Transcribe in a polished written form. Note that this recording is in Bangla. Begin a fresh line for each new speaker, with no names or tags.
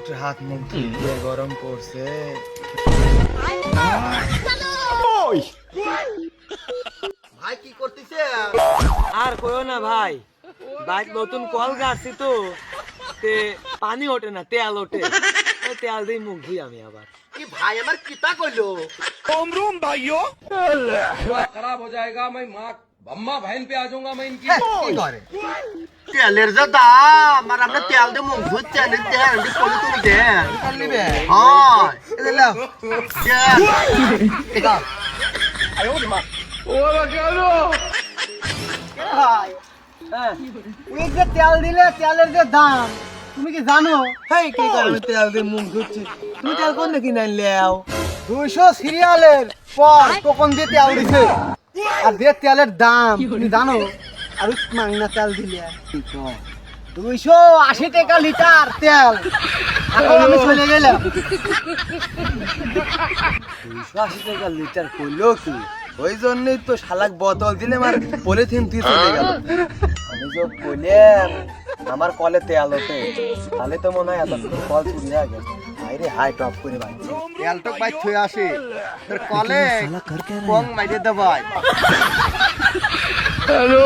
একটু হাত মুখ ধুয়ে গরম পড়ছে। ভাই কি করতেছে?
আর কইও না ভাই, বাইক নতুন কল গাড়ছি তো, তে পানি ওঠে না, তেল ওঠে। ওই তেল দিয়ে মুখ ধুই আমি আবার।
কি ভাই আমার কিতা কইলো?
खराब हो जाएगा मैं माँ अम्मा बहन पे आ जाऊंगा मैं इनकी
কি করে? তেলের যা দাম আর আমরা তেল দিয়ে মুখ ধুচ্ছি তেল দিয়ে পলি তুলে দেন। তেল নিবে? হ্যাঁ। এই লাও। তেল। দাও। ভাই
হ্যাঁ,
এই যে তেল দিলে তেলের যে দাম তুমি কি জানো?
হেই কি করে আমি তেল দিয়ে মুখ ধুচ্ছি? তুমি তেল কোন দেখি নাই লেও?
200 সিরিয়ালের পর টোকন দিয়ে তেল দিছে আর যে তেলের দাম তুমি জানো? আর মাংনা তেল দিলে 280 টাকা লিটার তেল। এখন আমি চলে গেলাম।
280 টাকা লিটার কইলো কি? ওই জন্যই তো শালাক বোতল দিলে আমার পলিথিন দিয়ে চলে গেল। আমি যে কইলাম আমার কলে তেল ওঠে, তাহলে তো মনে হয় এতক্ষণ কল চুরি হয়ে গেছে। হাইরে হাই টপ করে ভাই
তেল তো বাইক থয়ে আসে তোর কলে কং মাইরে দে ভাই।
হ্যালো